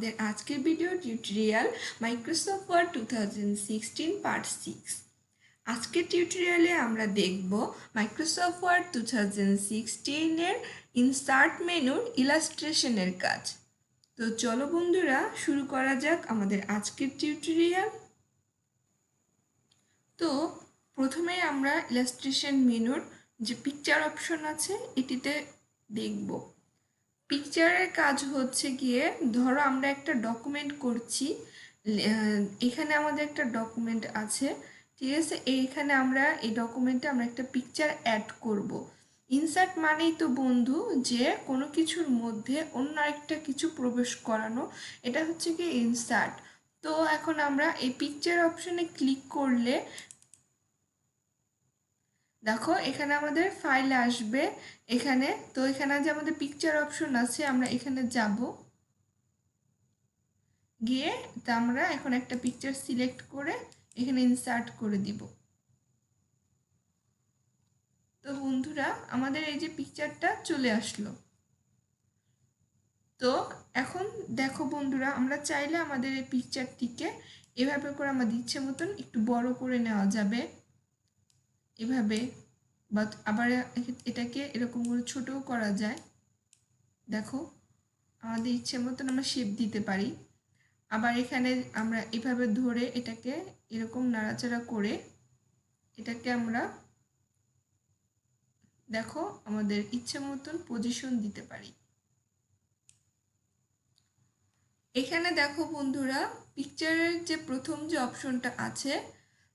আমাদের আজকের video tutorial Microsoft Word 2016 part 6। আজকের টিউটোরিয়ালে আমরা দেখব মাইক্রোসফট ওয়ার্ড 2016 এর ইনসার্ট মেনুর ইলাস্ট্রেশনের কাজ। তো চলো বন্ধুরা শুরু করা যাক আমাদের আজকের টিউটোরিয়াল। তো প্রথমে আমরা ইলাস্ট্রেশন মেনুর যে পিকচার অপশন আছে এটিতে দেখব। পিকচারের কাজ হচ্ছে গিয়ে, ধরো আমরা একটা ডকুমেন্ট করছি, এখানে আমাদের একটা ডকুমেন্ট আছে, ঠিক আছে। এইখানে আমরা এই ডকুমেন্টে আমরা একটা পিকচার অ্যাড করব। ইনসার্ট মানেই তো বন্ধু যে কোনো কিছুর মধ্যে অন্য একটা কিছু প্রবেশ করানো, এটা হচ্ছে কি ইনসার্ট। তো এখন আমরা এই পিকচার অপশনে ক্লিক করলে দেখো এখানে আমাদের ফাইল আসবে। এখানে তো এখানে যে আমাদের পিকচার অপশন আছে, আমরা এখানে যাব, গিয়ে তা আমরা এখন একটা পিকচার সিলেক্ট করে এখানে ইনসার্ট করে দিব। তো বন্ধুরা আমাদের এই যে পিকচারটা চলে আসলো। তো এখন দেখো বন্ধুরা, আমরা চাইলে আমাদের এই পিকচারটিকে এভাবে করে আমাদের ইচ্ছে মতন একটু বড় করে নেওয়া যাবে, এভাবে, বা আবার এটাকে এরকম করে ছোটও করা যায়। দেখো আমাদের ইচ্ছে মতন আমরা শেপ দিতে পারি। আবার এখানে আমরা এভাবে ধরে এটাকে এরকম নাড়াচাড়া করে এটাকে আমরা দেখো আমাদের ইচ্ছে মতন পজিশন দিতে পারি। এখানে দেখো বন্ধুরা, পিকচারের যে প্রথম যে অপশনটা আছে,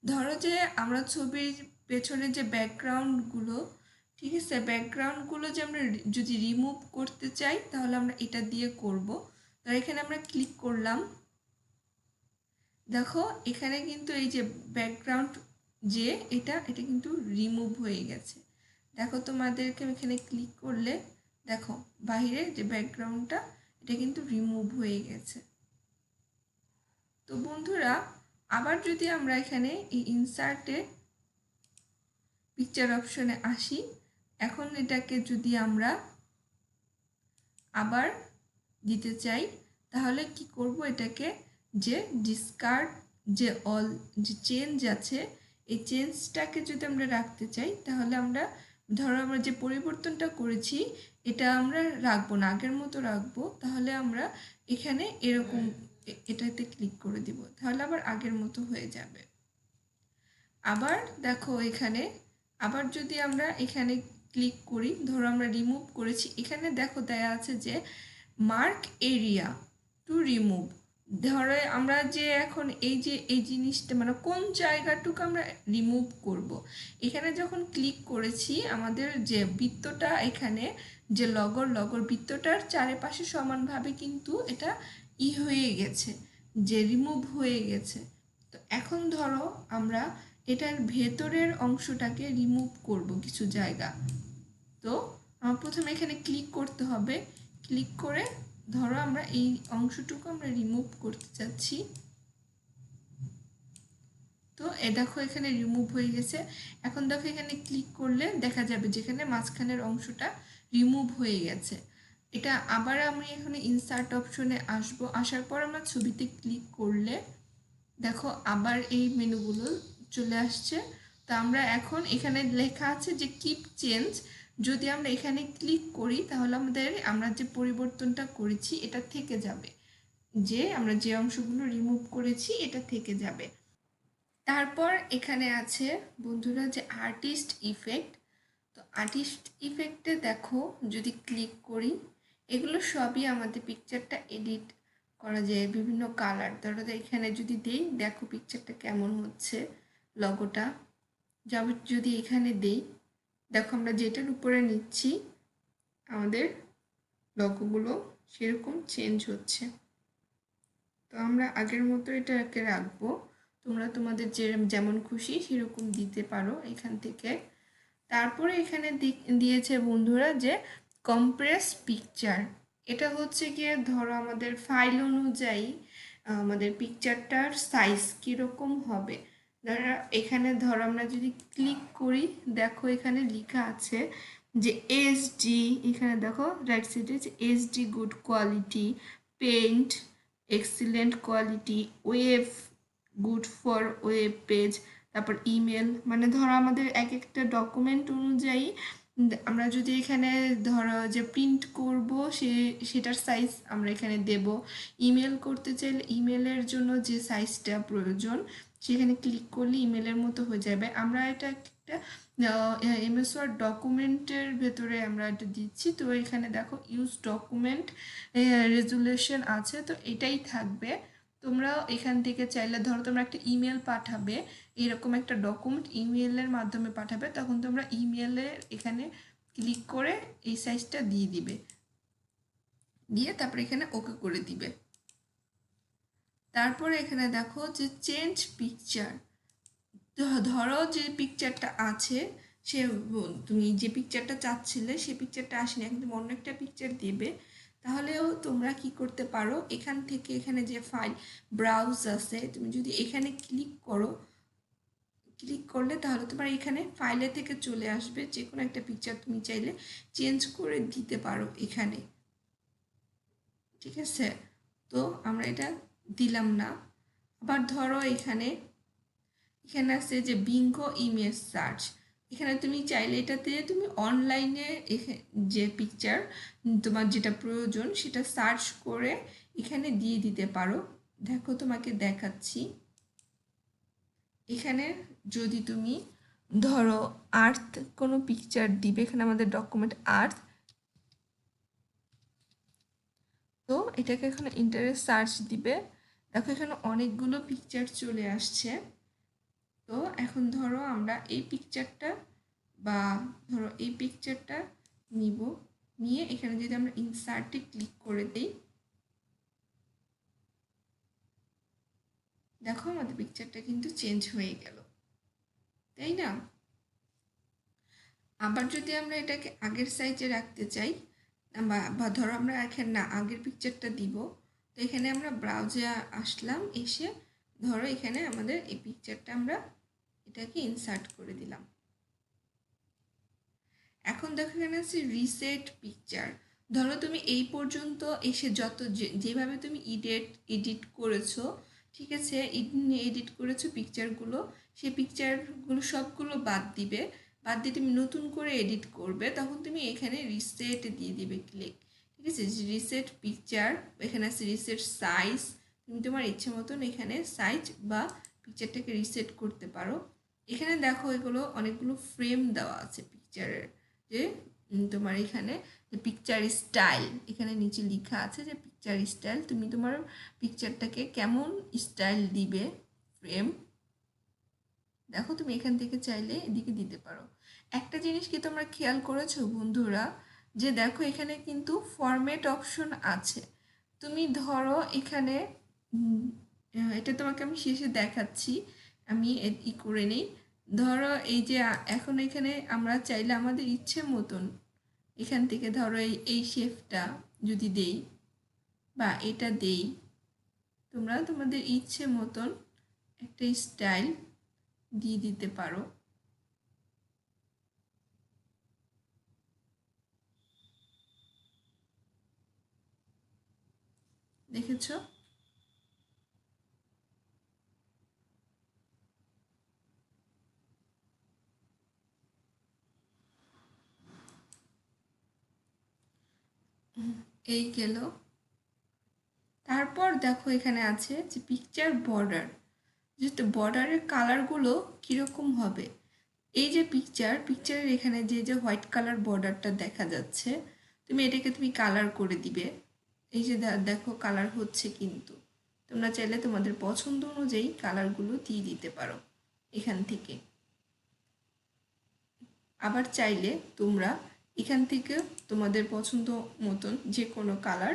ধরো যে আমরা ছবির পেছনে যে ব্যাকগ্রাউন্ডগুলো, ঠিক আছে, ব্যাকগ্রাউন্ডগুলো যে আমরা যদি রিমুভ করতে চাই তাহলে আমরা এটা দিয়ে করব। তো এখানে আমরা ক্লিক করলাম, দেখো এখানে কিন্তু এই যে ব্যাকগ্রাউন্ড যে এটা কিন্তু রিমুভ হয়ে গেছে। দেখো তোমাদেরকে এখানে ক্লিক করলে দেখো বাইরে যে ব্যাকগ্রাউন্ডটা এটা কিন্তু রিমুভ হয়ে গেছে। তো বন্ধুরা আবার যদি আমরা এখানে এই ইনসার্টে পিকচার অপশনে আসি, এখন এটাকে যদি আমরা আবার দিতে চাই তাহলে কি করব, এটাকে যে ডিসকার্ড যে অল যে চেঞ্জ আছে, এই চেঞ্জটাকে যদি আমরা রাখতে চাই তাহলে আমরা ধরো আমরা যে পরিবর্তনটা করেছি এটা আমরা রাখবো না, আগের মতো রাখবো। তাহলে আমরা এখানে এরকম এটাতে ক্লিক করে দিব, তাহলে আবার আগের মতো হয়ে যাবে। আবার দেখো এখানে আবার যদি আমরা এখানে ক্লিক করি, ধরো আমরা রিমুভ করেছি, এখানে দেখো দেয়া আছে যে মার্ক এরিয়া টু রিমুভ। ধরো আমরা যে এখন এই জিনিসটা মানে কোন জায়গাটুকু আমরা রিমুভ করব, এখানে যখন ক্লিক করেছি আমাদের যে বৃত্তটা এখানে যে লগর বৃত্তটার চারিপাশে সমানভাবে কিন্তু এটা হয়ে গেছে, যে রিমুভ হয়ে গেছে। তো এখন ধরো আমরা এটার ভেতরের অংশটাকে রিমুভ করব কিছু জায়গা। তো প্রথমে এখানে ক্লিক করতে হবে, ক্লিক করে ধরো আমরা এই অংশটুকু আমরা রিমুভ করতে চাচ্ছি। তো দেখো এখানে রিমুভ হয়ে গেছে। এখন দেখো এখানে ক্লিক করলে দেখা যাবে যেখানে মাঝখানের অংশটা রিমুভ হয়ে গেছে। এটা আবার আমি এখানে ইনসার্ট অপশনে আসবো, আসার পর আমরা ছবিতে ক্লিক করলে দেখো আবার এই মেনুগুলো চলে আসছে। তো আমরা এখন এখানে লেখা আছে যে কিপ চেঞ্জ, যদি আমরা এখানে ক্লিক করি তাহলে আমরা যে পরিবর্তনটা করেছি এটা থেকে যাবে, যে আমরা যে অংশগুলো রিমুভ করেছি এটা থেকে যাবে। তারপর এখানে আছে বন্ধুরা যে আর্টিস্ট ইফেক্ট। তো আর্টিস্ট ইফেক্টে দেখো যদি ক্লিক করি, এগুলো সবই আমাদের পিকচারটা এডিট করা যায়, বিভিন্ন কালার। ধরো এখানে যদি দেই, দেখো পিকচারটা কেমন হচ্ছে, লগোটা যদি এখানে দেই, দেখো আমরা যেটার উপরে নিচ্ছি আমাদের লগোগুলো সেরকম চেঞ্জ হচ্ছে। তো আমরা আগের মতো এটাকে রাখবো, তোমরা তোমাদের যেমন খুশি সেরকম দিতে পারো এখান থেকে। তারপরে এখানে দিয়েছে বন্ধুরা যে কম্প্রেস পিকচার। এটা হচ্ছে গিয়ে ধরো আমাদের ফাইল অনুযায়ী আমাদের পিকচারটার সাইজ কীরকম হবে। এখানে ধরো আমরা যদি ক্লিক করি, দেখো এখানে লেখা আছে যে এইচডি, এখানে দেখো রাইট সাইডে যে HD good quality paint, excellent quality, web, good for web page, তারপর ইমেল। মানে ধরো আমাদের এক একটা ডকুমেন্ট অনুযায়ী আমরা যদি এখানে ধরো যে প্রিন্ট করব সেটার সাইজ আমরা এখানে দেব। ইমেল করতে চাইলে ইমেলের জন্য যে সাইজটা প্রয়োজন সেখানে ক্লিক করলে ইমেলের মতো হয়ে যাবে। আমরা এটা একটা এমএস ওয়ার্ড ডকুমেন্টের ভেতরে আমরা এটা দিচ্ছি। তো এখানে দেখো ইউজ ডকুমেন্ট রেজুলেশন আছে, তো এটাই থাকবে। তোমরা এখান থেকে চাইলে ধরো তোমরা একটা ইমেল পাঠাবে, এরকম একটা ডকুমেন্ট ইমেলের মাধ্যমে পাঠাবে, তখন তোমরা ইমেলের এখানে ক্লিক করে এই সাইজটা দিয়ে দিবে, দিয়ে তারপরে এখানে ওকে করে দিবে। তারপরে এখানে দেখো যে চেঞ্জ পিকচার। ধরো যে পিকচারটা আছে সে তুমি যে পিকচারটা চাচ্ছিলে সেই পিকচারটা আসেনি, এখন তুমি অন্য একটা পিকচার দেবে, তাহলেও তোমরা কি করতে পারো, এখান থেকে এখানে যে ফাইল ব্রাউজ আছে তুমি যদি এখানে ক্লিক করো, ক্লিক করলে তাহলে তোমার এখানে ফাইলে থেকে চলে আসবে যে কোনো একটা পিকচার তুমি চাইলে চেঞ্জ করে দিতে পারো এখানে। ঠিক আছে, তো আমরা এটা দিলাম না। আবার ধরো এখানে আছে যে বিঙ্গো ইমেজ সার্চ, এখানে তুমি চাইলে এটাতে তুমি অনলাইনে যে পিকচার তোমার যেটা প্রয়োজন সেটা সার্চ করে এখানে দিয়ে দিতে পারো। দেখো তোমাকে দেখাচ্ছি, এখানে যদি তুমি ধরো আর্থ কোনো পিকচার দিবে, এখানে আমাদের ডকুমেন্ট আর্থ, তো এটাকে এখানে ইন্টারেস্ট সার্চ দিবে। দেখো এখানে অনেকগুলো পিকচার চলে আসছে। তো এখন ধরো আমরা এই পিকচারটা বা ধরো এই পিকচারটা নিব, নিয়ে এখানে যদি আমরা ইনসার্টে ক্লিক করে দিই, দেখো আমাদের পিকচারটা কিন্তু চেঞ্জ হয়ে গেল, তাই না? আবার যদি আমরা এটাকে আগের সাইজে রাখতে চাই বা ধরো আমরা এখানে না আগের পিকচারটা দিব, তো এখানে আমরা ব্রাউজে আসলাম, এসে ধরো এখানে আমাদের এই পিকচারটা আমরা এটাকে ইনসার্ট করে দিলাম। এখন দেখো এখানে আছে রিসেট পিকচার। ধরো তুমি এই পর্যন্ত এসে যত যেভাবে তুমি এডিট করেছো, ঠিক আছে, এডিট করেছো পিকচারগুলো, সেই পিকচারগুলো সবগুলো বাদ দিবে, বাদ দিয়ে তুমি নতুন করে এডিট করবে, তখন তুমি এখানে রিসেট দিয়ে দিবে ক্লিক। ঠিক আছে, রিসেট পিকচার, এখানে আছে রিসেট সাইজ, তুমি তোমার ইচ্ছে মতন এখানে সাইজ বা পিকচারটাকে রিসেট করতে পারো। এখানে দেখো এগুলো অনেকগুলো ফ্রেম দেওয়া আছে পিকচারের, যে তোমার এখানে যে পিকচার স্টাইল, এখানে নিচে লেখা আছে যে পিকচার স্টাইল, তুমি তোমার পিকচারটাকে কেমন স্টাইল দিবে ফ্রেম, দেখো তুমি এখান থেকে চাইলে এদিকে দিতে পারো। একটা জিনিস কি তোমরা খেয়াল করেছো বন্ধুরা, যে দেখো এখানে কিন্তু ফরম্যাট অপশন আছে। তুমি ধরো এখানে এটা তোমাকে আমি শেষে দেখাচ্ছি, আমি করে নিই। ধরো এই যে এখন এখানে আমরা চাইলে আমাদের ইচ্ছে মতন এখান থেকে ধরো এই শেপটা যদি দেই বা এটা দেই, তোমরা তোমাদের ইচ্ছে মতন একটা স্টাইল দিয়ে দিতে পারো। দেখেছো? এই গেল। তারপর দেখো এখানে আছে যে পিকচার বর্ডার, যেহেতু বর্ডারের কালারগুলো কীরকম হবে। এই যে পিকচারের এখানে যে হোয়াইট কালার বর্ডারটা দেখা যাচ্ছে, তুমি এটাকে তুমি কালার করে দিবে। এই যে দেখো কালার হচ্ছে, কিন্তু তোমরা চাইলে তোমাদের পছন্দ অনুযায়ী কালারগুলো দিয়ে দিতে পারো এখান থেকে। আবার চাইলে তোমরা এখান থেকে তোমাদের পছন্দ মতন যে কোনো কালার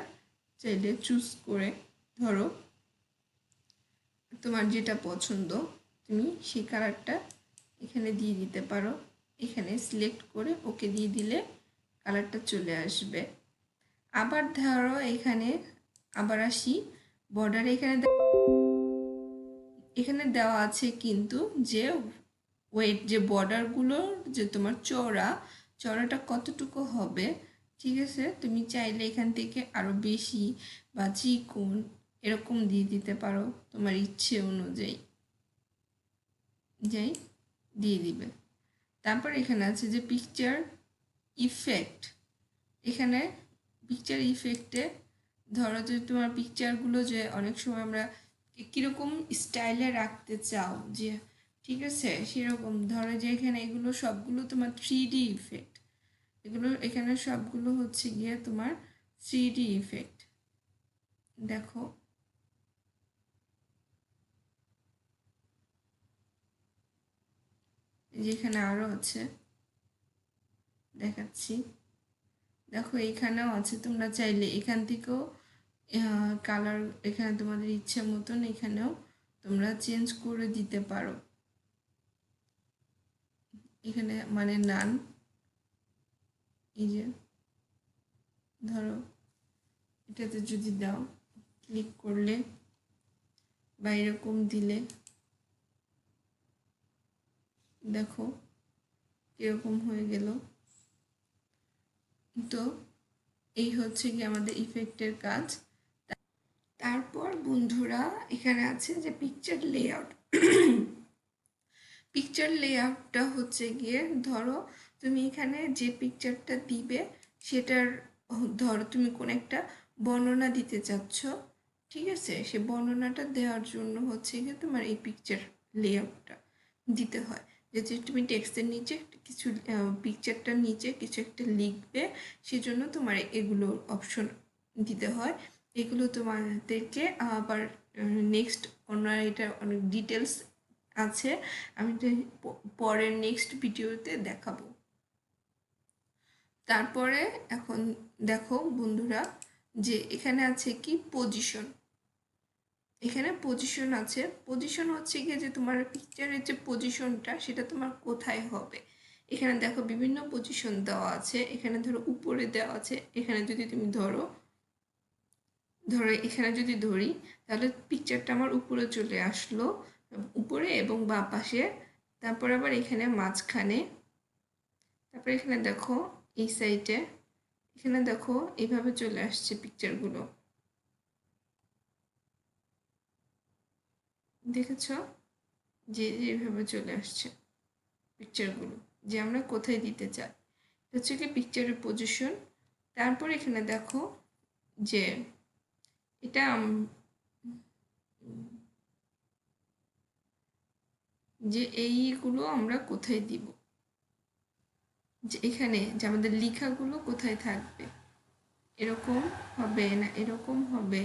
চাইলে চুজ করে, ধরো তোমার যেটা পছন্দ তুমি সেই কালারটা এখানে দিয়ে দিতে পারো। এখানে সিলেক্ট করে ওকে দিয়ে দিলে কালারটা চলে আসবে। আবার ধরো এখানে আবার আসি বর্ডারে, এখানে দেওয়া আছে কিন্তু যে ওয়েট, যে বর্ডারগুলোর যে তোমার চওড়াটা কতটুকু হবে। ঠিক আছে, তুমি চাইলে এখান থেকে আরও বেশি বা চিকন এরকম দিয়ে দিতে পারো তোমার ইচ্ছে অনুযায়ী, যাই দিয়ে দিবে। তারপর এখানে আছে যে পিকচার ইফেক্ট। এখানে পিকচার ইফেক্টে ধরো যে তোমার পিকচারগুলো যে অনেক সময় আমরা কীরকম স্টাইলে রাখতে চাও, যে ঠিক আছে সেরকম ধরো যে এখানে এগুলো সবগুলো তোমার 3D ইফেক্ট, এগুলো এখানে সবগুলো হচ্ছে গিয়ে তোমার 3D ইফেক্ট। দেখো যেখানে আরও আছে দেখাচ্ছি, দেখো এখানেও আছে, তোমরা চাইলে এখান থেকেও কালার এখানে তোমাদের ইচ্ছে মতন এখানেও তোমরা চেঞ্জ করে দিতে পারো। এখানে মানে নান, এই যে ধরো এটাতে যদি দাও, ক্লিক করলে বা এরকম দিলে দেখো এরকম হয়ে গেল। তো এই হচ্ছে কি আমাদের ইফেক্টের কাজ। তারপর বন্ধুরা এখানে আছে যে পিকচার লেআউট। পিকচার লেআউটটা হচ্ছে গিয়ে ধরো তুমি এখানে যে পিকচারটা দিবে সেটার ধরো তুমি কোন একটা বর্ণনা দিতে চাচ্ছ, ঠিক আছে, সে বর্ণনাটা দেওয়ার জন্য হচ্ছে গিয়ে তোমার এই পিকচার লেআউটটা দিতে হয়। যে তুমি টেক্সটের নিচে কিছু পিকচারটার নিচে কিছু একটা লিখবে, সেজন্য তোমার এগুলো অপশন দিতে হয়। এগুলো তোমাদেরকে আবার নেক্সট অন্য এটা অনেক ডিটেলস আছে, আমি তো পরের নেক্সট ভিডিওতে দেখাবো। তারপরে এখন দেখো বন্ধুরা যে এখানে আছে কি পজিশন। এখানে পজিশন আছে, পজিশন হচ্ছে গিয়ে যে তোমার পিকচারের যে পজিশনটা সেটা তোমার কোথায় হবে। এখানে দেখো বিভিন্ন পজিশন দেওয়া আছে, এখানে ধরো উপরে দেওয়া আছে, এখানে যদি তুমি ধরো এখানে যদি ধরি তাহলে পিকচারটা আমার উপরে চলে আসলো, উপরে এবং বাঁ পাশে। তারপর আবার এখানে মাঝখানে, তারপর এখানে দেখো এই সাইডে, এখানে দেখো এইভাবে চলে আসছে পিকচারগুলো, দেখেছ যে এইভাবে চলে আসছে পিকচারগুলো, যে আমরা কোথায় দিতে চাই। হচ্ছে কি পিকচারের পজিশন। তারপর এখানে দেখো যে এটা যে এইগুলো আমরা কোথায় দিব, যে এখানে যে আমাদের লেখাগুলো কোথায় থাকবে, এরকম হবে না এরকম হবে।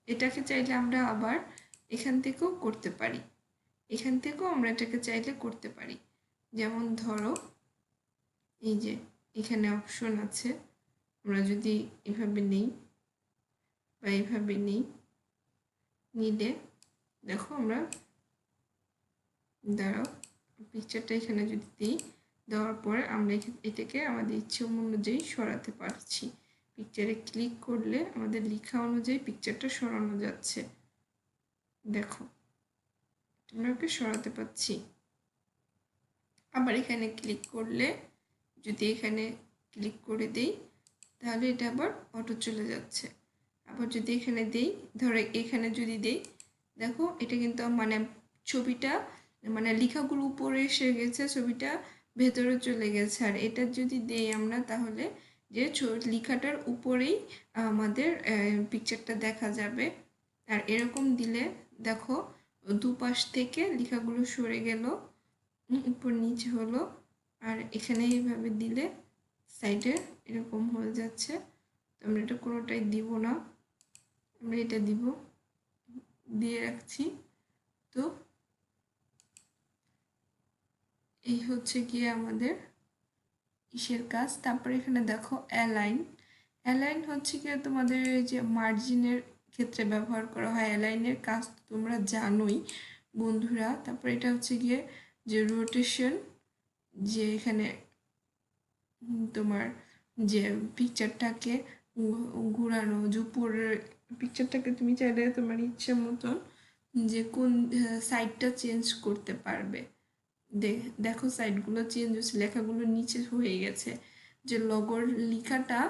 এটাকে চাইলে আমরা আবার এখান থেকেও করতে পারি, এখান থেকেও আমরা এটাকে চাইলে করতে পারি। যেমন ধরো এই যে এখানে অপশন আছে, আমরা যদি এভাবে নেই বা এভাবে নেই, নিলে দেখো আমরা দাঁড়াও পিকচারটা এখানে যদি দিই, দেওয়ার পরে আমরা এটাকে আমাদের ইচ্ছে অনুযায়ী সরাতে পারছি। পিকচারে ক্লিক করলে আমাদের লেখা অনুযায়ী পিকচারটা সরানো যাচ্ছে, দেখো আমরা ওকে সরাতে পারছি। আবার এখানে ক্লিক করলে যদি এখানে ক্লিক করে দেই তাহলে এটা আবার অটো চলে যাচ্ছে। আবার যদি এখানে দেই, ধরো এখানে যদি দেই, দেখো এটা কিন্তু মানে ছবিটা মানে লেখাগুলো উপরে এসে গেছে, ছবিটা ভেতরে চলে গেছে। আর এটা যদি দেই আমরা তাহলে যে লেখাটার উপরেই আমাদের পিকচারটা দেখা যাবে। আর এরকম দিলে দেখো দুপাশ থেকে লেখাগুলো সরে গেল, উপর নিচে হলো। আর এখানে এইভাবে দিলে সাইডে এরকম হয়ে যাচ্ছে। তো আমরা এটা কোনোটাই দিব না, আমরা এটা দিব, দিয়ে রাখছি। তো এই হচ্ছে গিয়ে আমাদের ইসের কাজ। তারপরে এখানে দেখো অ্যালাইন। অ্যালাইন হচ্ছে গিয়ে তোমাদের যে মার্জিনের ক্ষেত্রে ব্যবহার করা হয়, অ্যালাইনের কাজ তোমরা জানোই বন্ধুরা। তারপরে এটা হচ্ছে গিয়ে যে রোটেশন, যে এখানে তোমার যে পিকচারটাকে ঘুরানো, যে উপরের পিকচারটাকে তুমি চাইলে তোমার ইচ্ছে মতন যে কোন সাইডটা চেঞ্জ করতে পারবে। দেখো সাইডগুলো চেঞ্জ হচ্ছে, লেখাগুলো নিচে হয়ে গেছে, যে লগর লেখাটা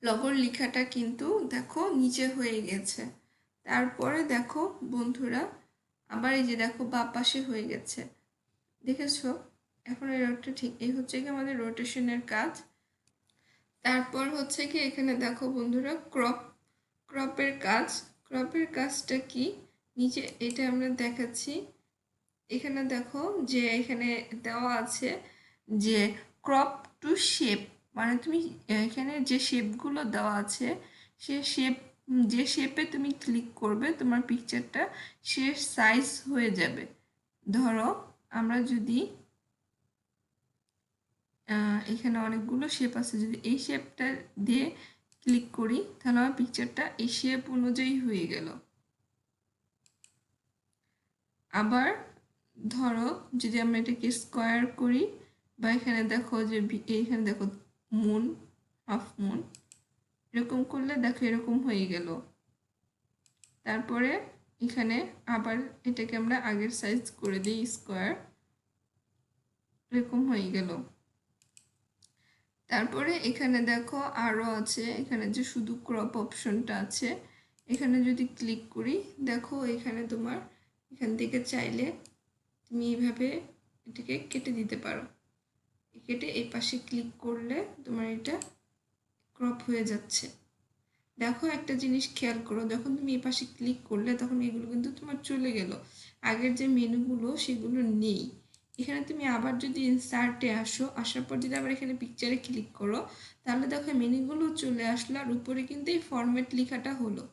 লগর লেখাটা কিন্তু দেখো নিচে হয়ে গেছে। তারপরে দেখো বন্ধুরা, আবার এই যে দেখো বাঁ পাশে হয়ে গেছে, দেখেছো? এখন এই রোডটা ঠিক, এই হচ্ছে কি আমাদের রোটেশনের কাজ। তারপর হচ্ছে কি এখানে দেখো বন্ধুরা ক্রপের কাজ। ক্রপের কাজটা কি, নিচে এটা আমরা দেখাচ্ছি। এখানে দেখো যে এখানে দেওয়া আছে যে ক্রপ টু শেপ, মানে তুমি এখানে যে শেপগুলো দেওয়া আছে সে শেপ, যে শেপে তুমি ক্লিক করবে তোমার পিকচারটা সে সাইজ হয়ে যাবে। ধরো আমরা যদি এখানে অনেকগুলো শেপ আছে, যদি এই শেপটা দিয়ে ক্লিক করি তাহলে আমার পিকচারটা এই শেপ অনুযায়ী হয়ে গেল। আবার ধরো যদি আমরা এটাকে স্কোয়ার করি, বা এখানে দেখো যে এইখানে দেখো মুন, হাফ মুন, এরকম করলে দেখো এরকম হয়ে গেল। তারপরে এখানে আবার এটাকে আমরা আগের সাইজ করে দিই স্কোয়ার, এরকম হয়ে গেল। তারপরে এখানে দেখো আরও আছে, এখানে যে শুধু ক্রপ অপশনটা আছে, এখানে যদি ক্লিক করি দেখো এখানে তোমার এখান থেকে চাইলে তুমি এইভাবে এটাকে কেটে দিতে পারো। কেটে এই পাশে ক্লিক করলে তোমার এটা ক্রপ হয়ে যাচ্ছে। দেখো একটা জিনিস খেয়াল করো, যখন তুমি এই পাশে ক্লিক করলে তখন এগুলো কিন্তু তোমার চলে গেল, আগের যে মেনুগুলো সেগুলো নেই। এখানে তুমি আবার যদি ইনসার্টে আসো, আসার পর যদি আবার এখানে পিকচারে ক্লিক করো তাহলে দেখো মেনুগুলো চলে আসলো, আর উপরে কিন্তু এই ফরম্যাট লেখাটা হলো,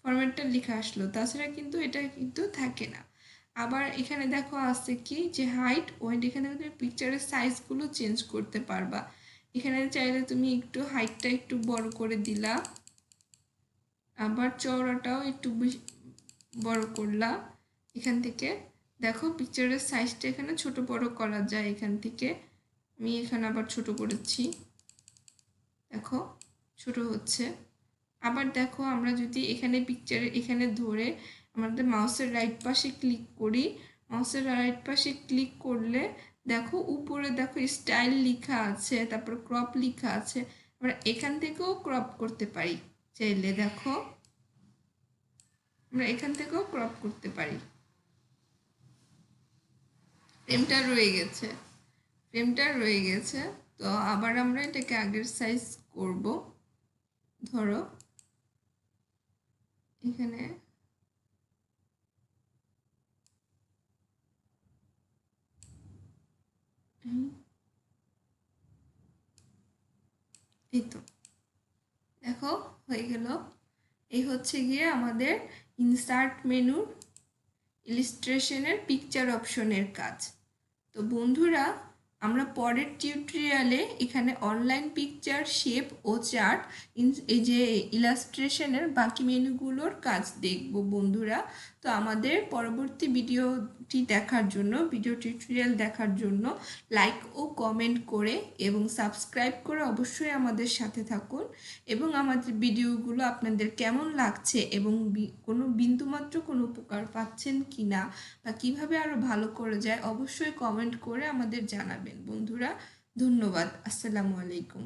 ফরম্যাটটা লেখা আসলো, তাছাড়া কিন্তু এটা কিন্তু থাকে না। আবার এখানে দেখো আছে কি যে হাইট ওয়েট, এখানে তুমি পিকচারের সাইজগুলো চেঞ্জ করতে পারবা। এখানে চাইলে তুমি একটু হাইটটা একটু বড় করে দিলা, আবার চওড়াটাও একটু বড় করলাম। এখান থেকে দেখো পিকচারের সাইজটা এখানে ছোট বড় করা যায়, এখান থেকে আমি এখানে আবার ছোট করেছি, দেখো ছোট হচ্ছে। আবার দেখো আমরা যদি এখানে পিকচারে এখানে ধরে আমাদের মাউসের রাইট পাশে ক্লিক করি, মাউসের রাইট পাশে ক্লিক করলে দেখো উপরে দেখো স্টাইল লেখা আছে, তারপর ক্রপ লেখা আছে, আমরা এখান থেকেও ক্রপ করতে পারি চাইলে। দেখো আমরা এখান থেকেও ক্রপ করতে পারি। ফ্রেমটা রয়ে গেছে, ফ্রেমটা রয়ে গেছে। তো আবার আমরা এটাকে আগের সাইজ করব। ধরো এখানে এই তো দেখো হয়ে গেল। এই হচ্ছে গিয়ে আমাদের ইনসার্ট মেনুর ইলিস্ট্রেশনের পিকচার অপশনের কাজ। তো বন্ধুরা, আমরা পরের টিউটোরিয়ালে এখানে অনলাইন পিকচার, শেপ ও চার্ট, এই যে ইলাস্ট্রেশনের বাকি মেনুগুলোর কাজ দেখব বন্ধুরা। তো আমাদের পরবর্তী ভিডিওটি দেখার জন্য, ভিডিও টিউটোরিয়াল দেখার জন্য লাইক ও কমেন্ট করে এবং সাবস্ক্রাইব করে অবশ্যই আমাদের সাথে থাকুন। এবং আমাদের ভিডিওগুলো আপনাদের কেমন লাগছে এবং কোনো বিন্দুমাত্র কোনো উপকার পাচ্ছেন কি না, বা কীভাবে আরও ভালো করে যায় অবশ্যই কমেন্ট করে আমাদের জানাবেন বন্ধুরা। ধন্যবাদ। আসসালামু আলাইকুম।